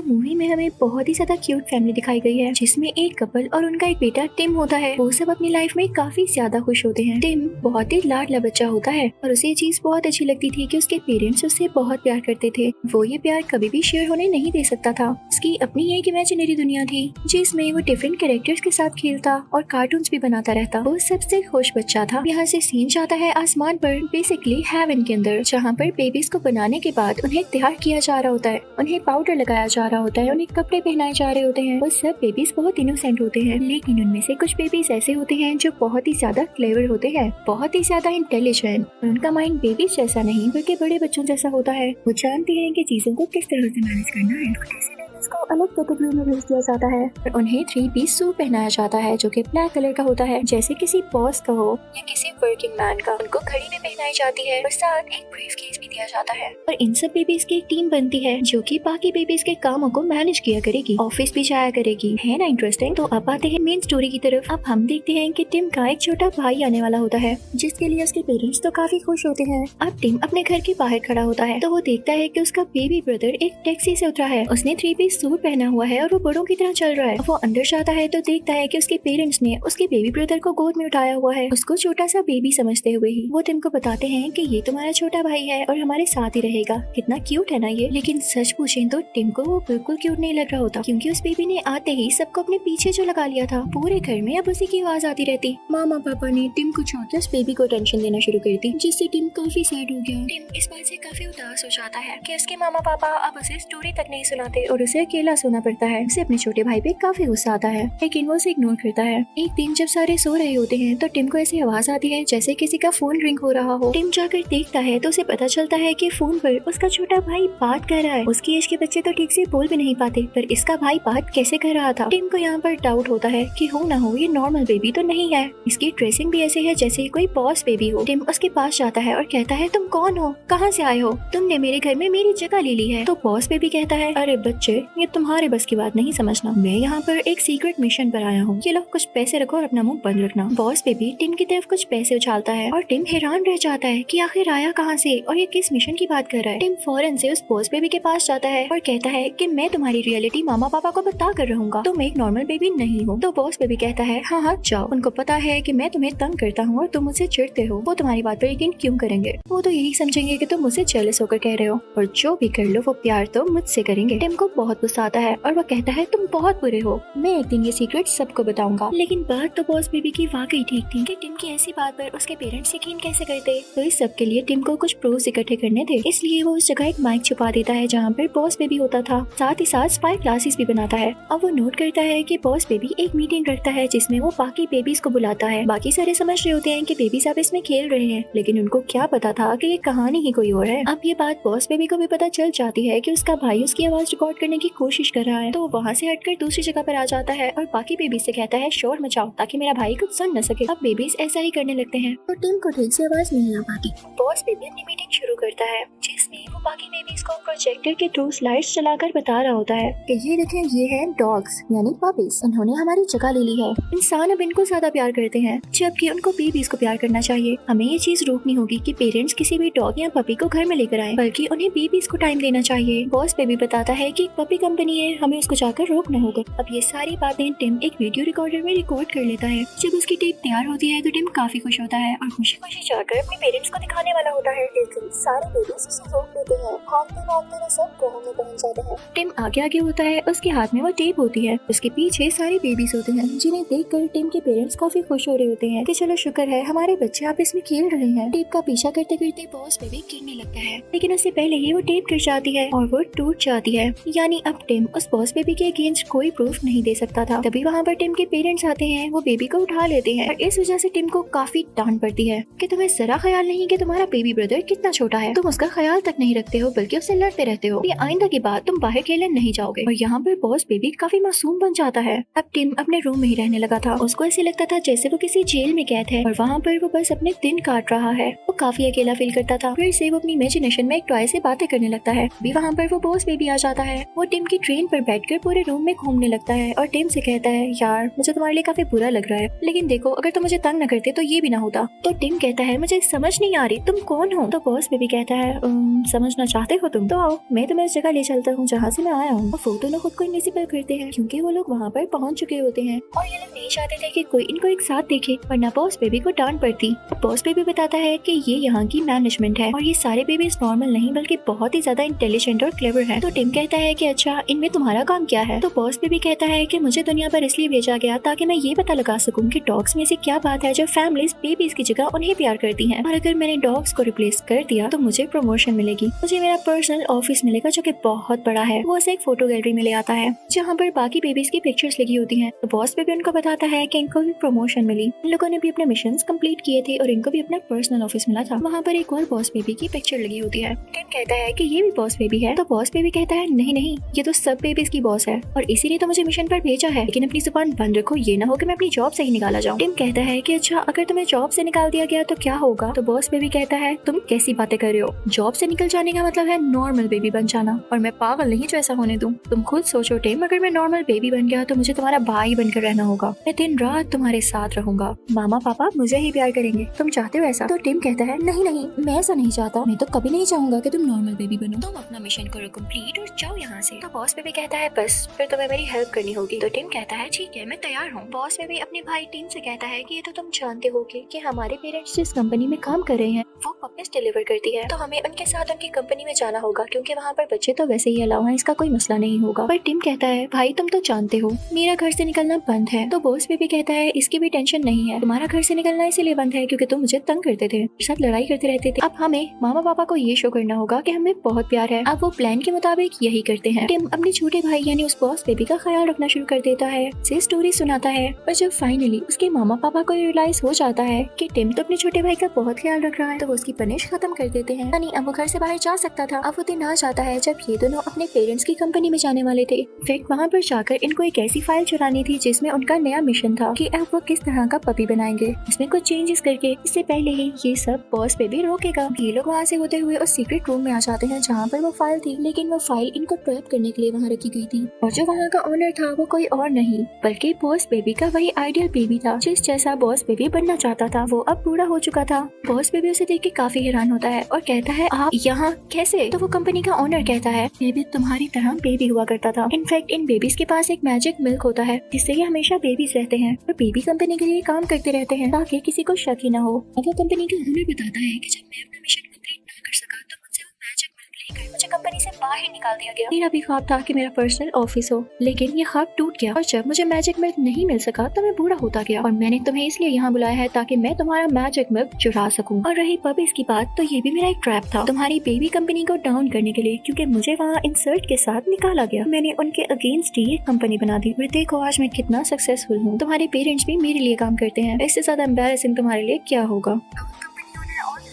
Movie में हमें बहुत ही ज्यादा क्यूट फैमिली दिखाई गई है, जिसमें एक कपल और उनका एक बेटा टिम होता है। वो सब अपनी लाइफ में काफी ज्यादा खुश होते हैं। टिम बहुत ही लाडला बच्चा होता है और उसे ये चीज बहुत अच्छी लगती थी कि उसके पेरेंट्स उससे बहुत प्यार करते थे। वो ये प्यार कभी भी शेयर होने नहीं दे सकता था। उसकी अपनी एक इमेजिनरी दुनिया थी जिसमें वो डिफरेंट कैरेक्टर्स के साथ खेलता और कार्टून्स भी बनाता रहता। वो सबसे खुश बच्चा था। यहाँ से सीन जाता है आसमान पर, बेसिकली हेवन के अंदर, जहाँ पर बेबीज को बनाने के बाद उन्हें तैयार किया जा रहा होता है, उन्हें पाउडर लगाया जा रहा होता है, उन्हें कपड़े पहनाए जा रहे होते हैं। वो सब बेबीज बहुत इनोसेंट होते हैं, लेकिन उनमें से कुछ बेबीज ऐसे होते हैं जो बहुत ही ज्यादा क्लेवर होते हैं, बहुत ही ज्यादा इंटेलिजेंट। उनका माइंड बेबीज जैसा नहीं बल्कि बड़े बच्चों जैसा होता है। वो जानते हैं कि चीजों को किस तरह से मैनेज करना है। को अलग कैटेगरी में भेज दिया जाता है और उन्हें 3 पीस सूट पहनाया जाता है जो कि ब्लैक कलर का होता है, जैसे किसी बॉस का हो या किसी वर्किंग मैन का। उनको घड़ी भी पहनाई जाती है और साथ एक ब्रीफ केस भी दिया जाता है। और इन सब बेबीज की एक टीम बनती है जो कि बाकी बेबीज के कामों को मैनेज किया करेगी, ऑफिस भी जाया करेगी। है ना इंटरेस्टिंग। तो अब आते हैं मेन स्टोरी की तरफ। अब हम देखते हैं कि टिम का एक छोटा भाई आने वाला होता है, जिसके लिए उसके पेरेंट्स तो काफी खुश होते हैं। अब टिम अपने घर के बाहर खड़ा होता है तो वो देखता है कि उसका बेबी ब्रदर एक टैक्सी से उतरा है। उसने 3 पीस सूट पहना हुआ है और वो बड़ों की तरह चल रहा है। वो अंदर जाता है तो देखता है कि उसके पेरेंट्स ने उसके बेबी ब्रदर को गोद में उठाया हुआ है, उसको छोटा सा बेबी समझते हुए ही। वो टिम को बताते हैं कि ये तुम्हारा छोटा भाई है और हमारे साथ ही रहेगा। कितना क्यूट है ना ये। लेकिन सच पूछें तो टिम को वो बिल्कुल क्यूट नहीं लग रहा होता, क्योंकि उस बेबी ने आते ही सबको अपने पीछे जो लगा लिया था। पूरे घर में अब उसी की आवाज आती रहती। मामा पापा ने टिम को छोड़कर उस बेबी को टेंशन देना शुरू कर दी, जिससे टिम काफी सैड हो गया। टिम इस बात से काफी उदास हो जाता है कि उसके मामा पापा अब उसे स्टोरी तक नहीं सुनाते और उसे अकेला सोना पड़ता है। उसे अपने छोटे भाई पे काफी गुस्सा आता है, लेकिन वो उसे इग्नोर करता है। एक दिन जब सारे सो रहे होते हैं तो टिम को ऐसी आवाज आती है जैसे किसी का फोन रिंग हो रहा हो। टिम जाकर देखता है तो उसे पता चलता है कि फोन पर उसका छोटा भाई बात कर रहा है। उसकी एज के बच्चे तो ठीक से बोल भी नहीं पाते, पर इसका भाई बात कैसे कर रहा था। टिम को यहाँ पर डाउट होता है कि हो ना हो ये नॉर्मल बेबी तो नहीं है। इसकी ड्रेसिंग भी ऐसे है जैसे कोई बॉस बेबी हो। टिम उसके पास जाता है और कहता है तुम कौन हो, कहाँ से आए हो, तुमने मेरे घर में मेरी जगह ले ली है। तो बॉस बेबी कहता है अरे बच्चे, ये तुम्हारे बस की बात नहीं समझना। मैं यहाँ पर एक सीक्रेट मिशन पर आया हूँ। ये लो कुछ पैसे रखो और अपना मुंह बंद रखना। बॉस बेबी टिम की तरफ कुछ पैसे उछालता है और टिम हैरान रह जाता है कि आखिर आया कहाँ से और ये किस मिशन की बात कर रहा है। टिम फौरन से उस बॉस बेबी के पास जाता है और कहता है कि मैं तुम्हारी रियलिटी मामा पापा को बता कर रहूंगा, तुम एक नॉर्मल बेबी नहीं हो। तो बॉस बेबी कहता है हाँ हाँ जाओ, उनको पता है कि मैं तुम्हें तंग करता हूँ और तुम मुझसे चिढ़ते हो, वो तुम्हारी बात पर यकीन क्यों करेंगे। वो तो यही समझेंगे कि तुम मुझसे जेलस होकर कह रहे हो, और जो भी कर लो वो प्यार तो मुझसे करेंगे। टिम को बहुत गुस्सा आता है और वो कहता है तुम बहुत बुरे हो, मैं एक दिन ये सीक्रेट सबको बताऊंगा। लेकिन बात तो बॉस बेबी की वाकई ठीक थी कि टिम की ऐसी बात पर उसके पेरेंट्स यकीन कैसे करते। तो इस सब के लिए टिम को कुछ प्रूफ इकट्ठे करने थे, इसलिए वो उस जगह एक माइक छुपा देता है जहाँ पर बॉस बेबी होता था। साथ ही साथ स्पाई क्लासेस भी बनाता है। अब वो नोट करता है कि बॉस बेबी एक मीटिंग रखता है जिसमें वो बाकी बेबीज को बुलाता है। बाकी सारे समझ रहे होते हैं कि बेबीज अब इसमें खेल रहे हैं, लेकिन उनको क्या पता था कि ये कहानी ही कोई और है। अब ये बात बॉस बेबी को भी पता चल जाती है कि उसका भाई उसकी आवाज रिकॉर्ड करने की कोशिश कर रहा है। तो वहाँ से हटकर दूसरी जगह पर आ जाता है और बाकी बेबीज से कहता है शोर मचाओ ताकि मेरा भाई कुछ सुन न सके। अब बेबीज ऐसा ही करने लगते हैं तो टिम को ठीक से आवाज नहीं आ पाती। बॉस बेबी अपनी मीटिंग शुरू करता है जिसमें वो बाकी बेबीज को प्रोजेक्टर के थ्रू स्लाइड्स चलाकर बता रहा होता है कि ये देखें ये है डॉग्स यानी पपीज, इन्होंने हमारी जगह ले ली है। इंसान अब इनको ज्यादा प्यार करते हैं जबकि उनको बेबीज को प्यार करना चाहिए। हमें ये चीज रोकनी होगी कि पेरेंट्स किसी भी डॉग या पपी को घर में लेकर आए, बल्कि उन्हें बेबीज को टाइम देना चाहिए। बॉस बेबी बताता है कि पपी कंपनी है, हमें उसको जाकर रोकना होगा। अब ये सारी बातें टिम एक वीडियो रिकॉर्डर में रिकॉर्ड कर लेता है। जब उसकी टेप तैयार होती है तो टिम काफी खुश होता है और खुशी खुशी जाकर अपने पेरेंट्स को दिखाने वाला होता है, लेकिन सारे बेबीज उसे रोक देते हैं। भागते भागते वो सब घरों में पहुंच जाते हैं। टिम आगे आगे होता है, उसके हाथ में वो टेप होती है, उसके पीछे सारे बेबीज होते हैं जिन्हें देखकर टिम के पेरेंट्स काफी खुश हो रहे होते हैं कि चलो शुक्र है हमारे बच्चे आप इसमें खेल रहे हैं। टेप का पीछा करते करते बॉस बेबी गिरने लगता है, लेकिन उससे पहले ही वो टेप गिर जाती है और वो टूट जाती है। यानी अब टिम उस बॉस बेबी के अगेंस्ट कोई प्रूफ नहीं दे सकता था। तभी वहाँ पर टिम के पेरेंट्स आते हैं, वो बेबी को उठा लेते हैं और इस वजह से टिम को काफी डांट पड़ती है कि तुम्हें जरा ख्याल नहीं कि तुम्हारा बेबी ब्रदर कितना छोटा है, तुम उसका ख्याल तक नहीं रखते हो बल्कि उससे लड़ते रहते हो। ये आइंदा की बात तुम बाहर खेलने नहीं जाओगे। और यहाँ पर बॉस बेबी काफी मासूम बन जाता है। अब टिम अपने रूम में ही रहने लगा था। उसको ऐसे लगता था जैसे वो किसी जेल में कैद है और वहाँ पर वो बस अपने दिन काट रहा है। वो काफी अकेला फील करता था। फिर से वो अपनी इमेजिनेशन में एक टॉय से बातें करने लगता है। भी वहाँ पर वो बॉस बेबी आ जाता है। वो टिम की ट्रेन पर बैठकर पूरे रूम में घूमने लगता है और टिम से कहता है यार मुझे तुम्हारे लिए काफी बुरा लग रहा है, लेकिन देखो अगर तुम मुझे तंग न करते तो ये भी ना होता। तो टिम कहता है मुझे समझ नहीं आ रही तुम कौन हो। तो बॉस बेबी बेबी कहता है समझना चाहते हो तुम तो आओ, मैं तुम्हें उस जगह ले चलता हूँ जहाँ से मैं आया हूँ। वो दोनों खुद को इनविजिबल करते हैं क्योंकि वो लोग वहाँ पर पहुँच चुके होते हैं और ये लोग नहीं चाहते थे कि कोई इनको एक साथ देखे, वरना बॉस बेबी को डांट पड़ती। बॉस बेबी बताता है कि ये यहाँ की मैनेजमेंट है और ये सारे बेबीज नॉर्मल नहीं बल्कि बहुत ही ज्यादा इंटेलिजेंट और क्लेवर है। तो टिम कहता है कि अच्छा इनमें तुम्हारा काम क्या है। तो बॉस बेबी कहता है कि मुझे दुनिया पर इसलिए भेजा गया ताकि मैं ये पता लगा सकूं कि डॉग्स में से क्या बात है जो फैमिलीज बेबीज की जगह उन्हें प्यार करती हैं, और अगर मैंने डॉग्स को रिप्लेस कर दिया तो मुझे प्रमोशन मिलेगी, मुझे मेरा पर्सनल ऑफिस मिलेगा जो कि बहुत बड़ा है। वो उसे एक फोटो गैलरी में ले आता है जहाँ पर बाकी बेबीज की पिक्चर्स लगी होती हैं। तो बॉस बेबी उनको बताता है कि इनको भी प्रमोशन मिली, इन लोगों ने भी अपने मिशन कंप्लीट किए थे और इनको भी अपना पर्सनल ऑफिस मिला था। वहाँ पर एक और बॉस बेबी की पिक्चर लगी होती है। टिम कहता है कि ये भी बॉस बेबी है। तो बॉस बेबी कहता है नहीं नहीं, ये तो सब बेबीज की बॉस है और इसीलिए तो मुझे मिशन पर भेजा है, लेकिन अपनी जुबान बंद रखो, ये ना हो कि मैं अपनी जॉब से ही निकाला जाऊँ। टिम कहता है कि अच्छा अगर तुम्हें जॉब से निकाल दिया गया तो क्या होगा। तो बॉस बेबी कहता है तुम कैसी बातें कर रहे हो, जॉब से निकल जाने का मतलब है नॉर्मल बेबी बन जाना, और मैं पागल नहीं जो ऐसा होने दूं। तुम खुद सोचो टिम, अगर मैं नॉर्मल बेबी बन गया तो मुझे तुम्हारा भाई बनकर रहना होगा, मैं दिन रात तुम्हारे साथ रहूंगा, मामा पापा मुझे ही प्यार करेंगे, तुम चाहते हो ऐसा। तो टिम कहता है नहीं नहीं, मैं ऐसा नहीं चाहता, मैं तो कभी नहीं चाहूंगा कि तुम नॉर्मल बेबी बनो, तुम अपना मिशन करो कंप्लीट और जाओ यहाँ से। तो बॉस बेबी कहता है बस फिर तुम्हें मेरी हेल्प करनी होगी। तो टिम कहता है ठीक है मैं तैयार हूँ। बॉस बेबी अपने भाई टिम से कहता है कि ये तो तुम जानते हो कि हमारे पेरेंट्स जिस कंपनी में काम कर रहे हैं वो पपीज डिलीवर करती है, तो हमें उनके साथ उनकी कंपनी में जाना होगा क्योंकि वहाँ पर बच्चे तो वैसे ही अलाउ हैं, इसका कोई मसला नहीं होगा। पर टिम कहता है भाई तुम तो जानते हो मेरा घर से निकलना बंद है। तो बॉस बेबी कहता है इसकी भी टेंशन नहीं है, तुम्हारा घर से निकलना इसीलिए बंद है क्योंकि तुम मुझे तंग करते थे, मेरे साथ लड़ाई करते रहते थे, अब हमें मामा पापा को ये शो करना होगा कि हमें बहुत प्यार है। अब वो प्लान के मुताबिक यही करते हैं। टिम अपने छोटे भाई यानी उस बॉस बेबी का ख्याल रखना शुरू कर देता है, उसे स्टोरी सुनाता है, और जब फाइनली उसके मामा पापा को रियलाइज हो जाता है कि टिम तो अपने छोटे भाई का बहुत ख्याल रख रहा है, तो वो उसकी पनिश खत्म कर देते हैं। यानी अब वो घर से बाहर जा सकता था। अब वो दिन आ जाता है जब ये दोनों अपने पेरेंट्स की कंपनी में जाने वाले थे। फिर वहाँ पर जाकर इनको एक ऐसी फाइल चुरानी थी जिसमें उनका नया मिशन था कि अब वो किस तरह का पपी बनाएंगे, इसमें कुछ चेंजेस करके। इससे पहले ही ये सब बॉस बेबी रोकेगा। ये लोग वहाँ से होते हुए उस सीक्रेट रूम में आ जाते हैं जहाँ पर वो फाइल थी, लेकिन वो फाइल इनको ट्रैप करने के लिए वहाँ रखी गई थी, और जो वहाँ का ओनर था वो कोई और नहीं बल्कि बॉस बेबी का वही आइडियल बेबी था जिस जैसा बॉस बेबी बनना चाहता था। वो अब बूढ़ा हो चुका था। बॉस बेबी उसे देख के काफी हैरान होता है और कहता है आप यहाँ कैसे। तो वो कंपनी का ओनर कहता है मैं भी तुम्हारी तरह बेबी हुआ करता था, इनफैक्ट इन बेबीज के पास एक मैजिक मिल्क होता है जिससे ये हमेशा बेबीज रहते हैं और बेबी कंपनी के लिए काम करते रहते हैं ताकि किसी को शक ही न हो। अब वो कंपनी का ओनर बताता है कि जब मैं अपना मिशन कंप्लीट ना कर सका तो मुझसे वो मैजिक मिल्क लेकर मुझे कंपनी से बाहर निकाल दिया गया। मेरा भी ख्वाब था कि मेरा पर्सनल ऑफिस हो, लेकिन ये ख्वाब टूट गया, और जब मुझे मैजिक मिल्क नहीं मिल सका तो मैं बूढ़ा होता गया, और मैंने तुम्हें इसलिए यहाँ बुलाया है ताकि मैं तुम्हारा मैजिक मिल्क चुरा सकूं। और रही पपीज की बात, तो ये भी मेरा एक ट्रैप था तुम्हारी बेबी कंपनी को डाउन करने के लिए, क्योंकि मुझे वहाँ इंसल्ट के साथ निकाला गया। मैंने उनके अगेंस्ट ही एक कंपनी बना दी, और देखो आज मैं कितना सक्सेसफुल हूँ। तुम्हारे पेरेंट्स भी मेरे लिए काम करते हैं, इससे ज्यादा एम्बैरेसिंग तुम्हारे लिए क्या होगा।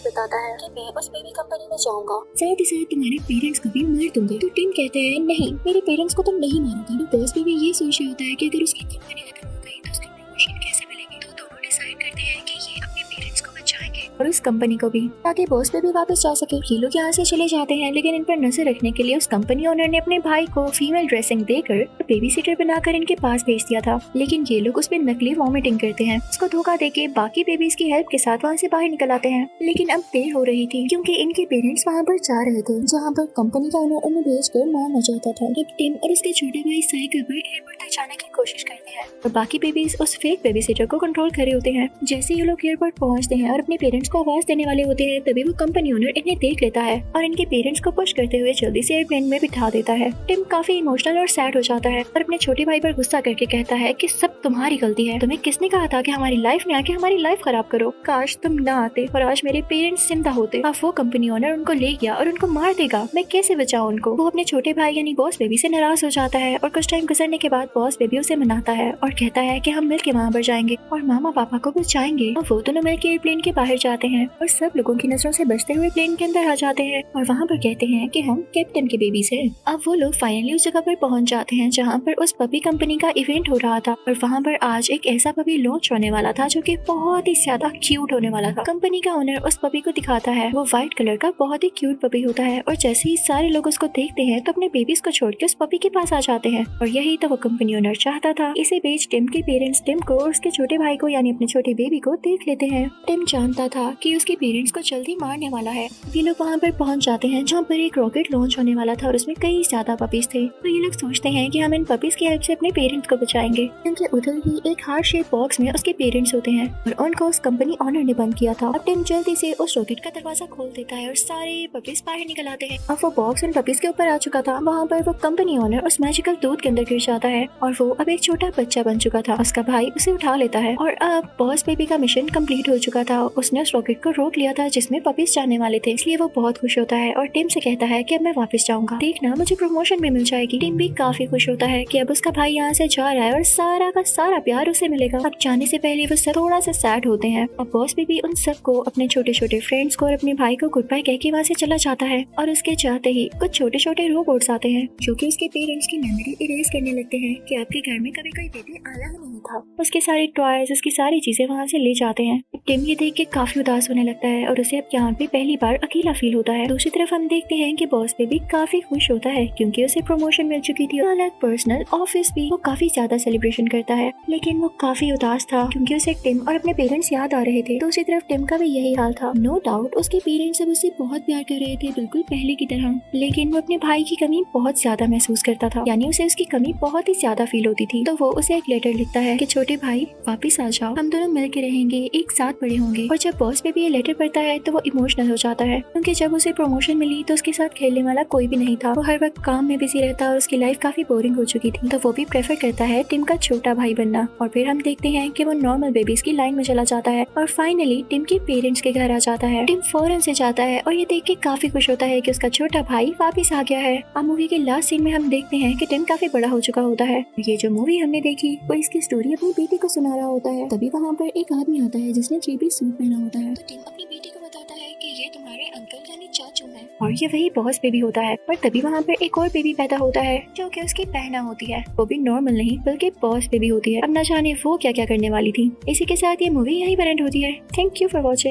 बताता है कि मैं उस बेबी कंपनी में जाऊंगा, साथ ही साथ तुम्हारे पेरेंट्स को भी मार दूंगा। तो टिम कहते हैं नहीं मेरे पेरेंट्स को तुम नहीं मारोगे। तो बॉस बेबी ये सोच रहा होता है कि अगर उसकी कंपनी खत्म हो गई तो उसको प्रमोशन कैसे मिलेगी। तो दोनों डिसाइड करते हैं कि ये अपने पेरेंट्स को बचाएंगे और उस कंपनी को भी, ताकि बॉस बेबी वापस जा सके। ये लोग यहाँ से चले जाते हैं, लेकिन इन पर नजर रखने के लिए उस कंपनी ओनर ने अपने भाई को फीमेल ड्रेसिंग देकर बेबी सिटर बनाकर इनके पास भेज दिया था, लेकिन ये लोग उस पर नकली वॉमिटिंग करते हैं। उसको धोखा देके बाकी बेबीज की हेल्प के साथ वहाँ से बाहर निकल आते हैं, लेकिन अब देर हो रही थी क्योंकि इनके पेरेंट्स वहाँ पर जा रहे थे जहाँ पर कंपनी का ओनर उन्हें भेजकर मारना चाहता था। जब टिम और उसके छोटे भाई साइकिल पर एयरपोर्ट तक जाने की कोशिश करते हैं और बाकी बेबीज उस फेक बेबी सिटर को कंट्रोल कर रहे होते हैं। जैसे ये लोग एयरपोर्ट पहुँचते हैं और अपने पेरेंट्स को आवाज देने वाले होते हैं, तभी वो कंपनी ओनर इन्हें देख लेता है और इनके पेरेंट्स को पुश करते हुए जल्दी से एयरप्लेन में बिठा देता है। टिम काफी इमोशनल और सैड हो जाता है और अपने छोटे भाई पर गुस्सा करके कहता है कि सब तुम्हारी गलती है, तुम्हें किसने कहा था कि हमारी लाइफ में आके हमारी लाइफ खराब करो। काश तुम ना आते और आज मेरे पेरेंट्स जिंदा होते। अब वो कंपनी ओनर उनको ले गया और उनको मार देगा, मैं कैसे बचाऊं उनको। वो अपने छोटे भाई यानी बॉस बेबी से नाराज हो जाता है और कुछ टाइम गुजरने के बाद बॉस बेबी उसे मनाता है और कहता है कि हम मिलके वहाँ पर जाएंगे और मामा पापा को बचाएंगे। और वो दोनों मिलकर एयरप्लेन के बाहर जाते हैं और सब लोगों की नजरों से बचते हुए प्लेन के अंदर आ जाते हैं और वहाँ पर कहते हैं कि हम कैप्टन के बेबीज हैं। अब वो लोग फाइनली उस जगह पर पहुँच जाते हैं जहाँ पर उस पपी कंपनी का इवेंट हो रहा था और वहाँ पर आज एक ऐसा पपी लॉन्च होने वाला था जो कि बहुत ही ज्यादा क्यूट होने वाला था। कंपनी का ओनर उस पपी को दिखाता है, वो व्हाइट कलर का बहुत ही क्यूट पपी होता है और जैसे ही सारे लोग उसको देखते हैं तो अपने बेबीज को छोड़ के उस पपी के पास आ जाते हैं और यही तो वो कंपनी ओनर चाहता था। इसे बेच टिम के पेरेंट्स टिम को और उसके छोटे भाई को यानी अपने छोटे बेबी को देख लेते हैं। टिम जानता था कि उसके पेरेंट्स को जल्दी मारने वाला है। ये लोग वहाँ पर पहुँच जाते हैं जहाँ पर एक रॉकेट लॉन्च होने वाला था और उसमें कई ज्यादा पपीज थे। तो ये लोग सोचते हैं कि हम इन पपीज की हेल्प से अपने पेरेंट्स को बचाएंगे, क्योंकि उधर ही एक हार्ट शेप बॉक्स में उसके पेरेंट्स होते हैं और उनको उस कंपनी ऑनर ने बंद किया था। अब टिम जल्दी से उस रॉकेट का दरवाजा खोल देता है और सारे पपीज बाहर निकल आते हैं। अब वो बॉक्स उन पपीज के ऊपर आ चुका था। वहाँ पर वो कंपनी ऑनर उस मैजिकल दूध के अंदर गिर जाता है और वो अब एक छोटा बच्चा बन चुका था। उसका भाई उसे उठा लेता है और अब बॉस बेबी का मिशन कंप्लीट हो चुका था। उसने उस रॉकेट को रोक लिया था जिसमें पपीज जाने वाले थे, इसलिए वो बहुत खुश होता है और टिम से कहता है कि अब मैं वापस जाऊंगा, देखना मुझे प्रमोशन भी मिल जाएगी। टिम भी काफी खुश होता है कि अब उसका भाई यहाँ से जा रहा है और सारा का सारा प्यार उसे मिलेगा। अब जाने से पहले वो सब थोड़ा सा सैड होते हैं और बॉस बेबी उन सबको, अपने छोटे छोटे फ्रेंड्स को और अपने भाई को गुड बाय कह के वहाँ से चला जाता है। और उसके जाते ही कुछ छोटे छोटे रोबोट्स आते हैं जो कि उसके पेरेंट्स की मेमोरी इरेज करने लगते हैं कि आपके घर में कभी कोई बेबी आया ही नहीं था। उसके सारे टॉयज, उसकी सारी चीजें वहाँ से ले जाते हैं। टिम ये देख के काफी उदास होने लगता है और उसे अब यहाँ पे पहली बार अकेला फील होता है। दूसरी तरफ हम देखते हैं कि बॉस बेबी काफी खुश होता है क्योंकि उसे प्रमोशन मिल चुकी थी। अलग पर्सनल ऑफिस भी वो काफी ज्यादा सेलिब्रेशन करता है, लेकिन वो काफी उदास था क्योंकि उसे टिम और अपने पेरेंट्स याद आ रहे थे। दूसरी तरफ टिम का भी यही हाल था। नो डाउट उसके पेरेंट्स अब उससे बहुत प्यार कर रहे थे, बिल्कुल पहले की तरह, लेकिन वो अपने भाई की कमी बहुत ज्यादा महसूस करता था, यानी उसे उसकी कमी बहुत ही ज्यादा फील होती थी। तो वो उसे एक लेटर लिखता है कि छोटे भाई वापिस आ जाओ, हम दोनों मिल के रहेंगे, एक साथ बड़े होंगे। और जब बॉस बेबी ये लेटर पढ़ता है तो वो इमोशनल हो जाता है क्योंकि जब उसे प्रमोशन मिली तो उसके साथ खेलने वाला कोई भी नहीं था। वो हर वक्त काम में बिजी रहता और उसकी लाइफ काफी बोरिंग हो चुकी थी। तो वो भी प्रेफर करता है टिम का छोटा भाई बनना। और फिर हम देखते हैं कि वो नॉर्मल बेबीज की लाइन में चला जाता है और फाइनली टिम के पेरेंट्स के घर आ जाता है। टिम फौरन से जाता है और ये देख के काफी खुश होता है कि उसका छोटा भाई वापिस आ गया है। अब मूवी के लास्ट सीन में हम देखते हैं कि टिम काफी बड़ा हो चुका होता है। ये जो मूवी हमने देखी वो इसकी स्टोरी अपनी बेटी को सुना रहा होता है। तभी वहाँ पर एक आदमी आता है जिसने 3 पीस सूट पहना होता है। तो टिम अपनी बेटी को बताता है कि ये तुम्हारे अंकल यानी चाचू हैं और ये वही बॉस बेबी होता है। पर तभी वहाँ पर एक और बेबी पैदा होता है जो कि उसकी बहना होती है। वो भी नॉर्मल नहीं बल्कि बॉस बेबी होती है। अब न जाने वो क्या क्या करने वाली थी। इसी के साथ ये मूवी यहीं पर एंड होती है। Thank you for watching.